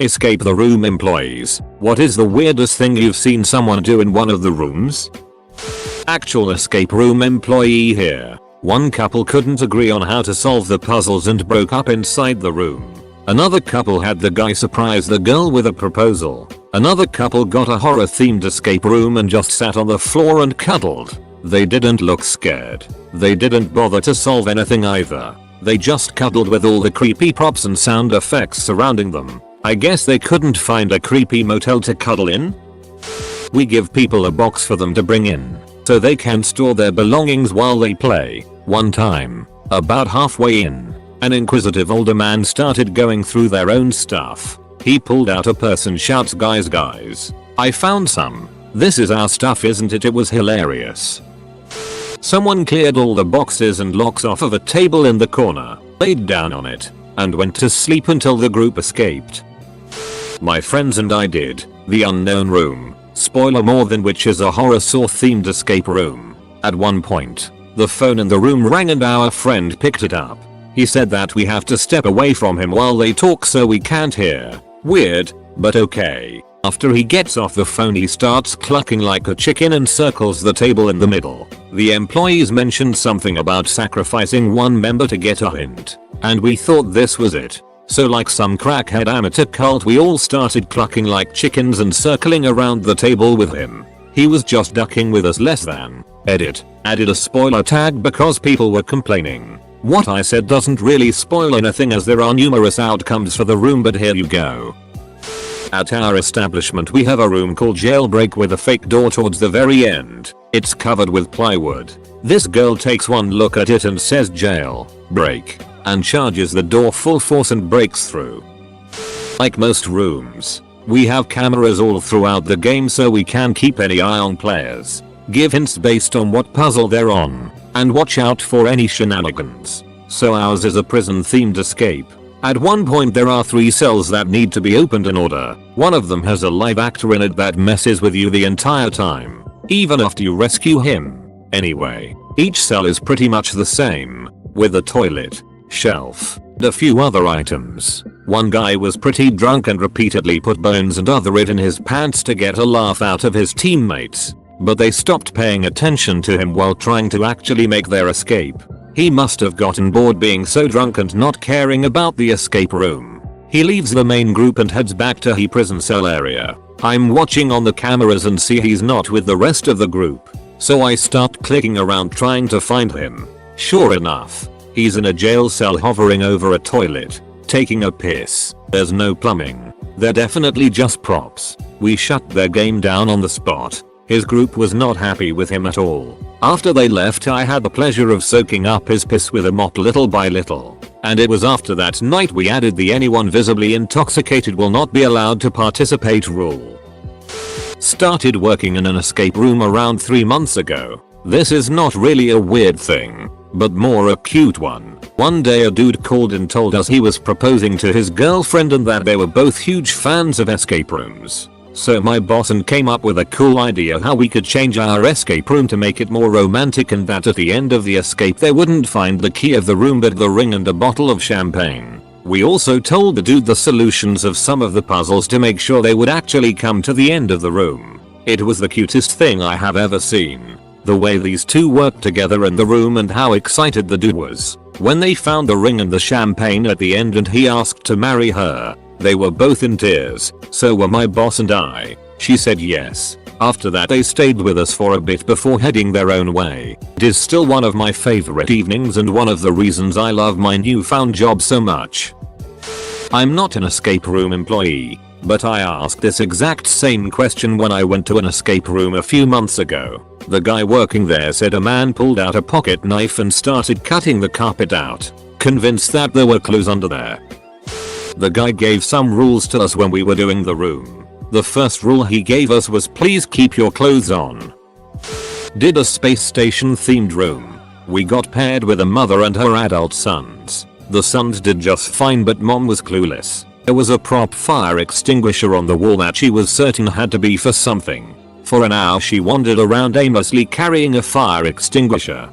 Escape the room employees. What is the weirdest thing you've seen someone do in one of the rooms? Actual escape room employee here. One couple couldn't agree on how to solve the puzzles and broke up inside the room. Another couple had the guy surprise the girl with a proposal. Another couple got a horror themed escape room and just sat on the floor and cuddled. They didn't look scared. They didn't bother to solve anything either. They just cuddled with all the creepy props and sound effects surrounding them. I guess they couldn't find a creepy motel to cuddle in? We give people a box for them to bring in, so they can store their belongings while they play. One time, about halfway in, an inquisitive older man started going through their own stuff. He pulled out a purse and shouts, guys, I found some. This is our stuff, isn't it? It was hilarious. Someone cleared all the boxes and locks off of a table in the corner, laid down on it, and went to sleep until the group escaped. My friends and I did The Unknown Room, spoiler more than which is a horror saw themed escape room. At one point, the phone in the room rang and our friend picked it up. He said that we have to step away from him while they talk so we can't hear. Weird, but okay. After he gets off the phone he starts clucking like a chicken and circles the table in the middle. The employees mentioned something about sacrificing one member to get a hint, and we thought this was it. So like some crackhead amateur cult we all started clucking like chickens and circling around the table with him. He was just ducking with us less than. Edit. Added a spoiler tag because people were complaining. What I said doesn't really spoil anything as there are numerous outcomes for the room, but here you go. At our establishment we have a room called Jailbreak with a fake door towards the very end. It's covered with plywood. This girl takes one look at it and says jail, break, and charges the door full force and breaks through. Like most rooms, we have cameras all throughout the game so we can keep any eye on players, give hints based on what puzzle they're on, and watch out for any shenanigans. So ours is a prison themed escape. At one point there are 3 cells that need to be opened in order. One of them has a live actor in it that messes with you the entire time, even after you rescue him. Anyway, each cell is pretty much the same, with a toilet, shelf, and a few other items. One guy was pretty drunk and repeatedly put bones and other it in his pants to get a laugh out of his teammates, but they stopped paying attention to him while trying to actually make their escape. He must have gotten bored being so drunk and not caring about the escape room. He leaves the main group and heads back to his prison cell area. I'm watching on the cameras and see he's not with the rest of the group, so I start clicking around trying to find him. Sure enough, he's in a jail cell hovering over a toilet, taking a piss. There's no plumbing. They're definitely just props. We shut their game down on the spot. His group was not happy with him at all. After they left I had the pleasure of soaking up his piss with a mop little by little. And it was after that night we added the anyone visibly intoxicated will not be allowed to participate rule. Started working in an escape room around 3 months ago. This is not really a weird thing, but more a cute one. One day a dude called and told us he was proposing to his girlfriend and that they were both huge fans of escape rooms. So my boss and came up with a cool idea how we could change our escape room to make it more romantic, and that at the end of the escape they wouldn't find the key of the room but the ring and a bottle of champagne. We also told the dude the solutions of some of the puzzles to make sure they would actually come to the end of the room. It was the cutest thing I have ever seen. The way these two worked together in the room and how excited the dude was when they found the ring and the champagne at the end and he asked to marry her. They were both in tears, so were my boss and I. She said yes. After that they stayed with us for a bit before heading their own way. It is still one of my favorite evenings and one of the reasons I love my newfound job so much. I'm not an escape room employee, but I asked this exact same question when I went to an escape room a few months ago. The guy working there said a man pulled out a pocket knife and started cutting the carpet out, convinced that there were clues under there. The guy gave some rules to us when we were doing the room. The first rule he gave us was please keep your clothes on. Did a space station themed room. We got paired with a mother and her adult sons. The sons did just fine but mom was clueless. There was a prop fire extinguisher on the wall that she was certain had to be for something. For an hour she wandered around aimlessly carrying a fire extinguisher.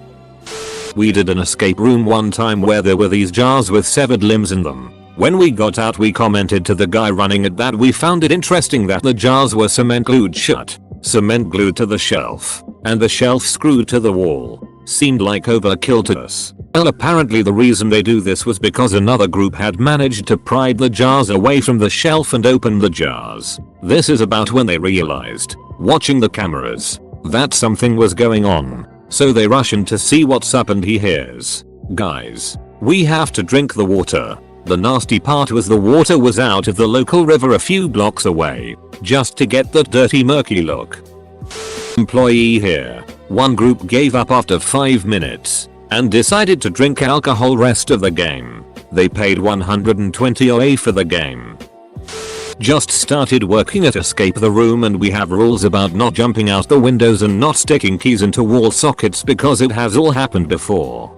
We did an escape room one time where there were these jars with severed limbs in them. When we got out we commented to the guy running it that we found it interesting that the jars were cement glued shut, cement glued to the shelf, and the shelf screwed to the wall. Seemed like overkill to us. Well, apparently the reason they do this was because another group had managed to pry the jars away from the shelf and open the jars. This is about when they realized, watching the cameras, that something was going on. So they rush in to see what's up and he hears, "Guys, we have to drink the water." The nasty part was the water was out of the local river a few blocks away, just to get that dirty murky look. Employee here. One group gave up after 5 minutes and decided to drink alcohol rest of the game. They paid 120 OA for the game. Just started working at Escape the Room and we have rules about not jumping out the windows and not sticking keys into wall sockets because it has all happened before.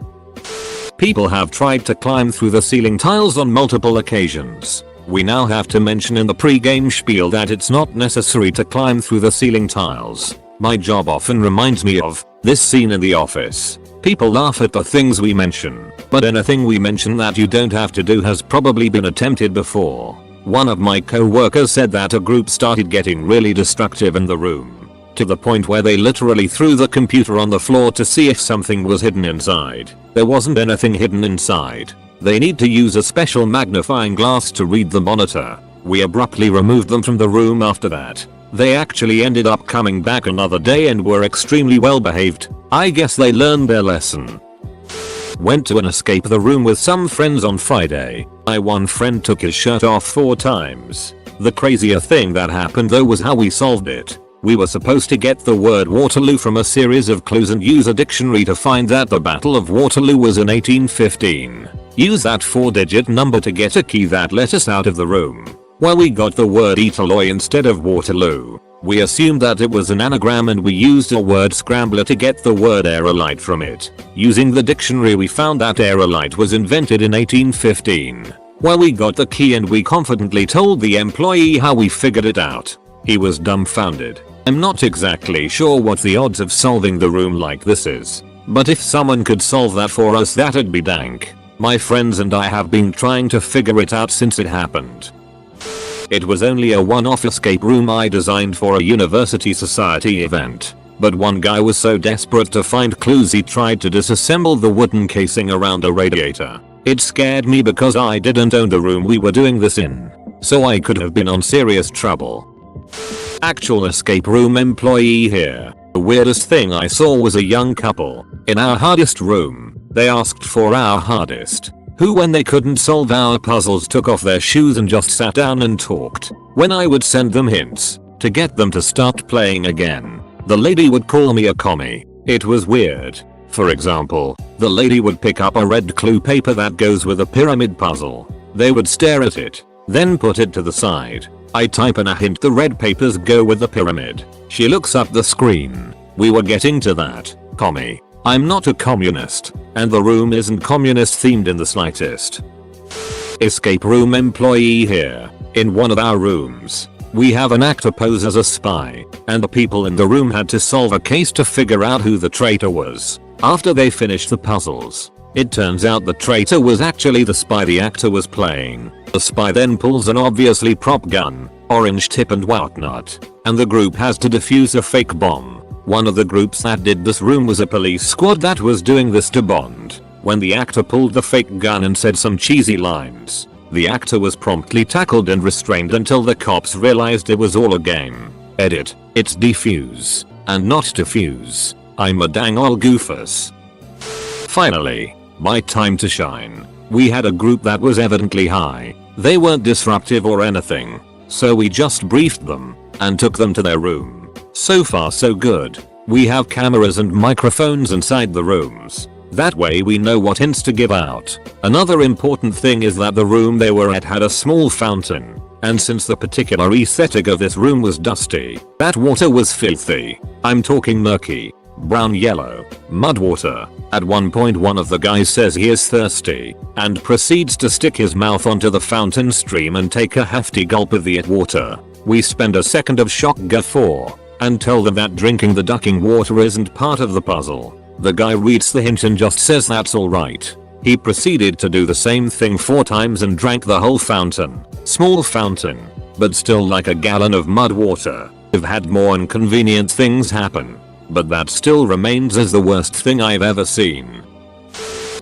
People have tried to climb through the ceiling tiles on multiple occasions. We now have to mention in the pre-game spiel that it's not necessary to climb through the ceiling tiles. My job often reminds me of this scene in The Office. People laugh at the things we mention, but anything we mention that you don't have to do has probably been attempted before. One of my co-workers said that a group started getting really destructive in the room, to the point where they literally threw the computer on the floor to see if something was hidden inside. There wasn't anything hidden inside. They need to use a special magnifying glass to read the monitor. We abruptly removed them from the room after that. They actually ended up coming back another day and were extremely well behaved. I guess they learned their lesson. Went to an Escape the Room with some friends on Friday. My one friend took his shirt off 4 times. The crazier thing that happened though was how we solved it. We were supposed to get the word Waterloo from a series of clues and use a dictionary to find that the Battle of Waterloo was in 1815. Use that 4-digit number to get a key that let us out of the room. Well, we got the word Eterloy instead of Waterloo. We assumed that it was an anagram and we used a word scrambler to get the word aerolite from it. Using the dictionary we found that aerolite was invented in 1815. Well, we got the key and we confidently told the employee how we figured it out. He was dumbfounded. I'm not exactly sure what the odds of solving the room like this is, but if someone could solve that for us that'd be dank. My friends and I have been trying to figure it out since it happened. It was only a one-off escape room I designed for a university society event, but one guy was so desperate to find clues he tried to disassemble the wooden casing around a radiator. It scared me because I didn't own the room we were doing this in, so I could have been on serious trouble. Actual escape room employee here. The weirdest thing I saw was a young couple in our hardest room. They asked for our hardest, who when they couldn't solve our puzzles took off their shoes and just sat down and talked. When I would send them hints to get them to start playing again, the lady would call me a commie. It was weird. For example, the lady would pick up a red clue paper that goes with a pyramid puzzle. They would stare at it, then put it to the side. I type in a hint, the red papers go with the pyramid. She looks up the screen. We were getting to that. Commie. I'm not a communist, and the room isn't communist themed in the slightest. Escape room employee here. In one of our rooms, we have an actor pose as a spy, and the people in the room had to solve a case to figure out who the traitor was. After they finished the puzzles, it turns out the traitor was actually the spy the actor was playing. The spy then pulls an obviously prop gun, orange tip and whatnot, and the group has to defuse a fake bomb. One of the groups that did this room was a police squad that was doing this to Bond. When the actor pulled the fake gun and said some cheesy lines, the actor was promptly tackled and restrained until the cops realized it was all a game. Edit. It's defuse, and not defuse. I'm a dang ol' goofus. Finally, my time to shine. We had a group that was evidently high. They weren't disruptive or anything, so we just briefed them and took them to their room. So far so good. We have cameras and microphones inside the rooms. That way we know what hints to give out. Another important thing is that the room they were at had a small fountain, and since the particular aesthetic of this room was dusty, that water was filthy. I'm talking murky, brown yellow, mud water. At one point one of the guys says he is thirsty, and proceeds to stick his mouth onto the fountain stream and take a hefty gulp of the water. We spend a second of shock guffaw, and tell them that drinking the ducking water isn't part of the puzzle. The guy reads the hint and just says that's alright. He proceeded to do the same thing 4 times and drank the whole fountain. Small fountain, but still like a gallon of mud water. I've had more inconvenient things happen, but that still remains as the worst thing I've ever seen.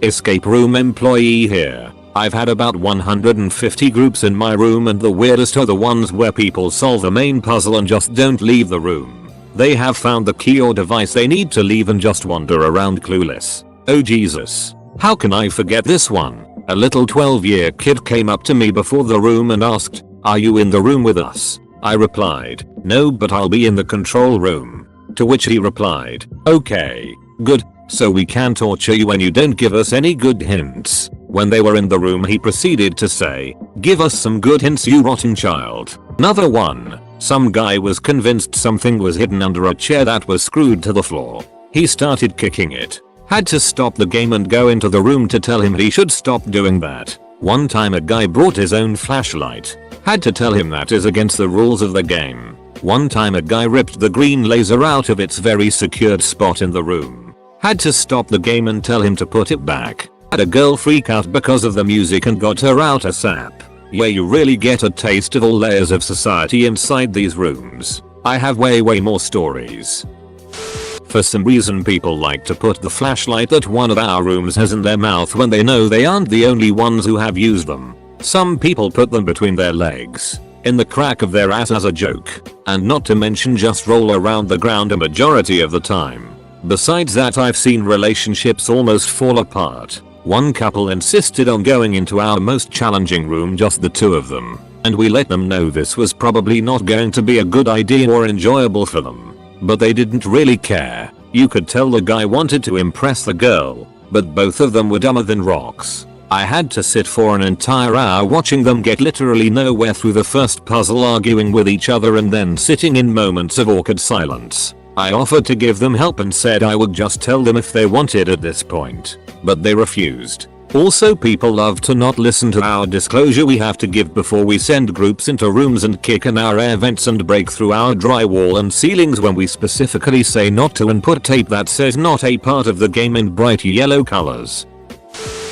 Escape room employee here. I've had about 150 groups in my room, and the weirdest are the ones where people solve the main puzzle and just don't leave the room. They have found the key or device they need to leave and just wander around clueless. Oh Jesus. How can I forget this one? A little 12-year kid came up to me before the room and asked, "Are you in the room with us?" I replied, "No, but I'll be in the control room." To which he replied, "Okay, good, so we can torture you when you don't give us any good hints." When they were in the room, he proceeded to say, "Give us some good hints, you rotten child." Another one. Some guy was convinced something was hidden under a chair that was screwed to the floor. He started kicking it. Had to stop the game and go into the room to tell him he should stop doing that. One time a guy brought his own flashlight. Had to tell him that is against the rules of the game. One time a guy ripped the green laser out of its very secured spot in the room. Had to stop the game and tell him to put it back. Had a girl freak out because of the music and got her out ASAP. Yeah, you really get a taste of all layers of society inside these rooms. I have way more stories. For some reason people like to put the flashlight that one of our rooms has in their mouth when they know they aren't the only ones who have used them. Some people put them between their legs, in the crack of their ass as a joke, and not to mention just roll around the ground a majority of the time. Besides that, I've seen relationships almost fall apart. One couple insisted on going into our most challenging room, just the two of them, and we let them know this was probably not going to be a good idea or enjoyable for them. But they didn't really care. You could tell the guy wanted to impress the girl, but both of them were dumber than rocks. I had to sit for an entire hour watching them get literally nowhere through the first puzzle, arguing with each other and then sitting in moments of awkward silence. I offered to give them help and said I would just tell them if they wanted at this point, but they refused. Also, people love to not listen to our disclosure we have to give before we send groups into rooms and kick in our air vents and break through our drywall and ceilings when we specifically say not to, and put tape that says not a part of the game in bright yellow colors.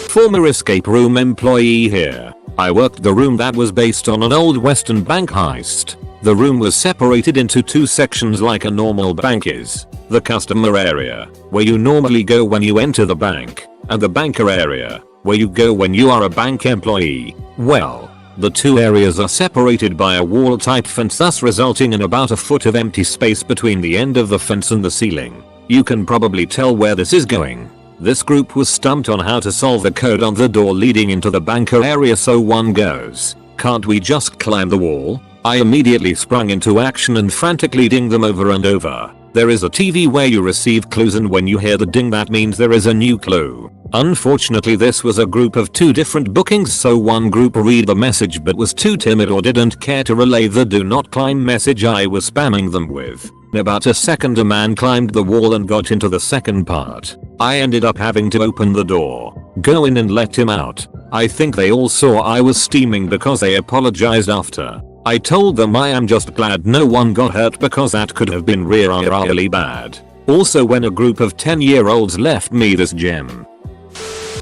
Former escape room employee here. I worked the room that was based on an old Western bank heist. The room was separated into 2 sections like a normal bank is. The customer area, where you normally go when you enter the bank, and the banker area, where you go when you are a bank employee. Well, the 2 areas are separated by a wall type fence, thus resulting in about a foot of empty space between the end of the fence and the ceiling. You can probably tell where this is going. This group was stumped on how to solve the code on the door leading into the banker area, so one goes, "Can't we just climb the wall?" I immediately sprung into action and frantically dinged them over and over. There is a TV where you receive clues, and when you hear the ding that means there is a new clue. Unfortunately, this was a group of 2 different bookings, so one group read the message but was too timid or didn't care to relay the do not climb message I was spamming them with. In about a second a man climbed the wall and got into the second part. I ended up having to open the door, go in and let him out. I think they all saw I was steaming because they apologized after. I told them I am just glad no one got hurt because that could have been really bad. Also, when a group of 10-year-olds left me this gem.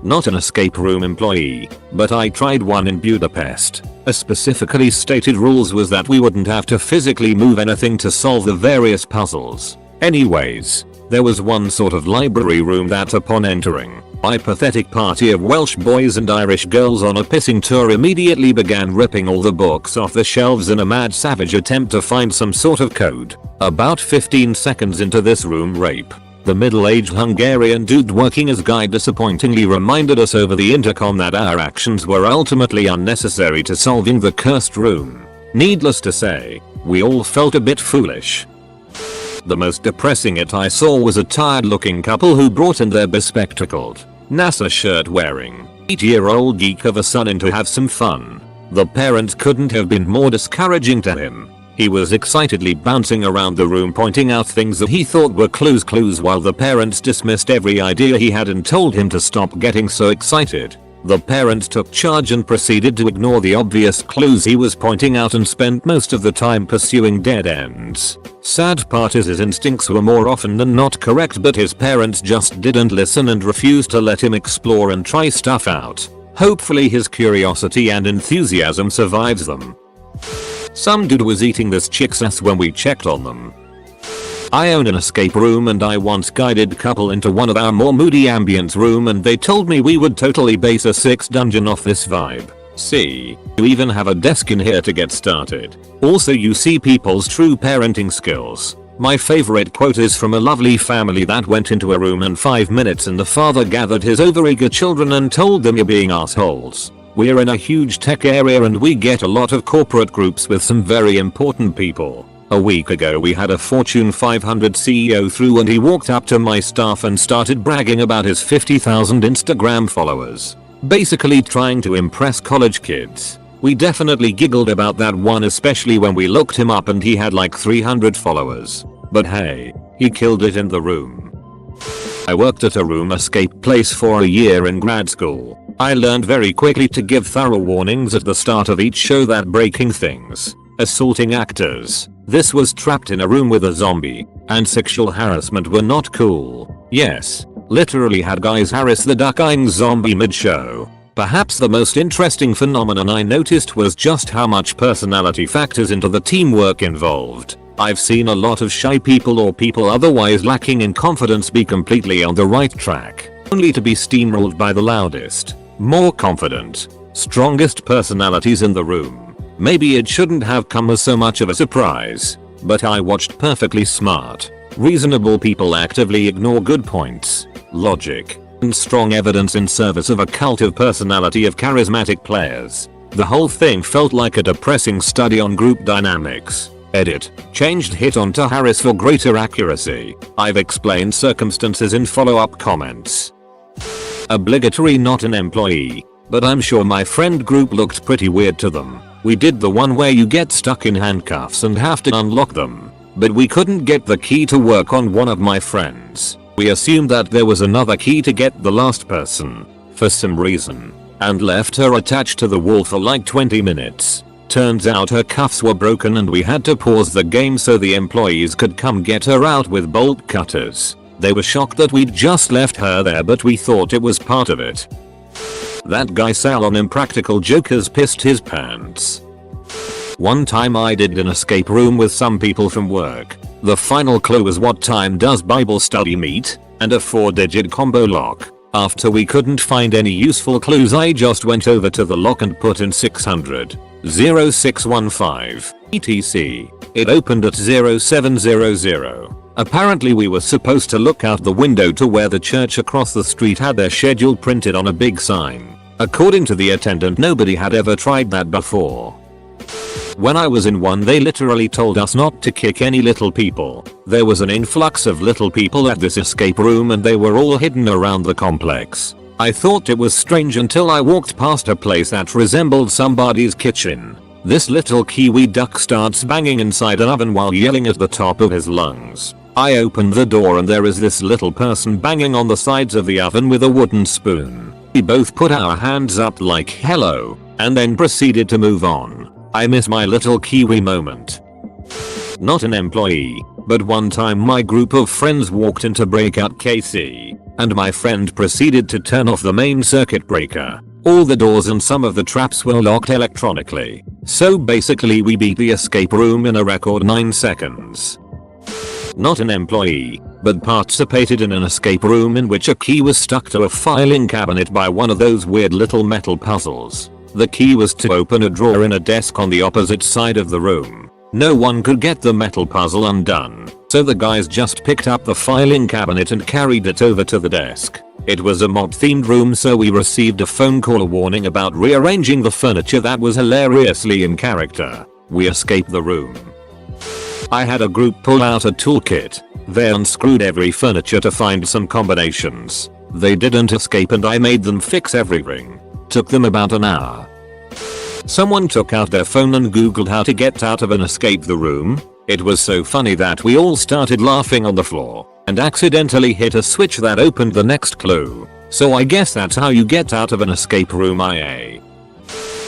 Not an escape room employee, but I tried one in Budapest. A specifically stated rules was that we wouldn't have to physically move anything to solve the various puzzles. Anyways, there was one sort of library room that upon entering, my pathetic party of Welsh boys and Irish girls on a pissing tour immediately began ripping all the books off the shelves in a mad savage attempt to find some sort of code. About 15 seconds into this room rape, the middle-aged Hungarian dude working as guide disappointingly reminded us over the intercom that our actions were ultimately unnecessary to solving the cursed room. Needless to say, we all felt a bit foolish. The most depressing it I saw was a tired-looking couple who brought in their bespectacled, NASA shirt-wearing, 8-year-old geek of a son in to have some fun. The parents couldn't have been more discouraging to him. He was excitedly bouncing around the room pointing out things that he thought were clues while the parents dismissed every idea he had and told him to stop getting so excited. The parents took charge and proceeded to ignore the obvious clues he was pointing out and spent most of the time pursuing dead ends. Sad part is his instincts were more often than not correct, but his parents just didn't listen and refused to let him explore and try stuff out. Hopefully his curiosity and enthusiasm survives them. Some dude was eating this chick's ass when we checked on them. I own an escape room and I once guided couple into one of our more moody ambience room and they told me we would totally base a 6th dungeon off this vibe. See, you even have a desk in here to get started. Also you see people's true parenting skills. My favorite quote is from a lovely family that went into a room in 5 minutes and the father gathered his overeager children and told them you're being assholes. We're in a huge tech area and we get a lot of corporate groups with some very important people. A week ago we had a Fortune 500 CEO through and he walked up to my staff and started bragging about his 50,000 Instagram followers. Basically trying to impress college kids. We definitely giggled about that one, especially when we looked him up and he had like 300 followers. But hey, he killed it in the room. I worked at a room escape place for a year in grad school. I learned very quickly to give thorough warnings at the start of each show that breaking things, assaulting actors, this was trapped in a room with a zombie, and sexual harassment were not cool. Yes, literally had guys harass the duck-eyeing zombie mid-show. Perhaps the most interesting phenomenon I noticed was just how much personality factors into the teamwork involved. I've seen a lot of shy people or people otherwise lacking in confidence be completely on the right track, only to be steamrolled by the loudest, more confident, strongest personalities in the room. Maybe it shouldn't have come as so much of a surprise, but I watched perfectly smart, reasonable people actively ignore good points, logic, and strong evidence in service of a cult of personality of charismatic players. The whole thing felt like a depressing study on group dynamics. Edit. Changed hit on to Harris for greater accuracy. I've explained circumstances in follow-up comments. Obligatory not an employee, but I'm sure my friend group looked pretty weird to them. We did the one where you get stuck in handcuffs and have to unlock them, but we couldn't get the key to work on one of my friends. We assumed that there was another key to get the last person, for some reason, and left her attached to the wall for like 20 minutes. Turns out her cuffs were broken and we had to pause the game so the employees could come get her out with bolt cutters. They were shocked that we'd just left her there, but we thought it was part of it. That guy Sal on Impractical Jokers pissed his pants. One time I did an escape room with some people from work. The final clue was what time does Bible study meet, and a 4-digit combo lock. After we couldn't find any useful clues I just went over to the lock and put in 600, 0615, etc. It opened at 0700. Apparently we were supposed to look out the window to where the church across the street had their schedule printed on a big sign. According to the attendant, nobody had ever tried that before. When I was in one, they literally told us not to kick any little people. There was an influx of little people at this escape room and they were all hidden around the complex. I thought it was strange until I walked past a place that resembled somebody's kitchen. This little Kiwi duck starts banging inside an oven while yelling at the top of his lungs. I opened the door and there is this little person banging on the sides of the oven with a wooden spoon. We both put our hands up like hello, and then proceeded to move on. I miss my little Kiwi moment. Not an employee, but one time my group of friends walked into Breakout KC, and my friend proceeded to turn off the main circuit breaker. All the doors and some of the traps were locked electronically. So basically we beat the escape room in a record 9 seconds. Not an employee, but participated in an escape room in which a key was stuck to a filing cabinet by one of those weird little metal puzzles. The key was to open a drawer in a desk on the opposite side of the room. No one could get the metal puzzle undone, so the guys just picked up the filing cabinet and carried it over to the desk. It was a mob-themed room, so we received a phone call warning about rearranging the furniture that was hilariously in character. We escaped the room. I had a group pull out a toolkit. They unscrewed every furniture to find some combinations. They didn't escape and I made them fix everything. Took them about an hour. Someone took out their phone and googled how to get out of and escape the room. It was so funny that we all started laughing on the floor and accidentally hit a switch that opened the next clue. So I guess that's how you get out of an escape room, IA.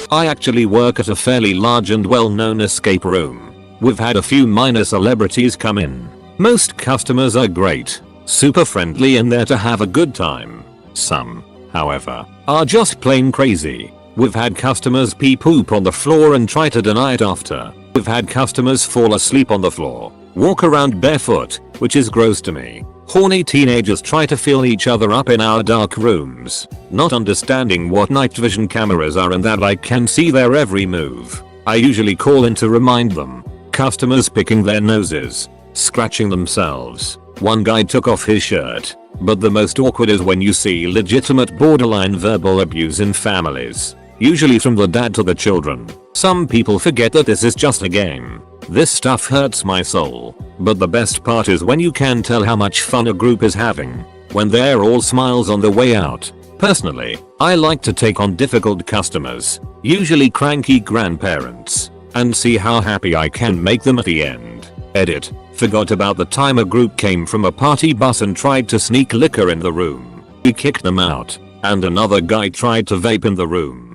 I actually work at a fairly large and well-known escape room. We've had a few minor celebrities come in. Most customers are great, super friendly and there to have a good time. Some, however, are just plain crazy. We've had customers pee poop on the floor and try to deny it after. We've had customers fall asleep on the floor, walk around barefoot, which is gross to me. Horny teenagers try to feel each other up in our dark rooms, not understanding what night vision cameras are and that I can see their every move. I usually call in to remind them. Customers picking their noses, scratching themselves. One guy took off his shirt. But the most awkward is when you see legitimate borderline verbal abuse in families. Usually from the dad to the children. Some people forget that this is just a game. This stuff hurts my soul. But the best part is when you can tell how much fun a group is having. When they're all smiles on the way out. Personally, I like to take on difficult customers, usually cranky grandparents, and see how happy I can make them at the end. Edit. Forgot about the time a group came from a party bus and tried to sneak liquor in the room. We kicked them out, and another guy tried to vape in the room.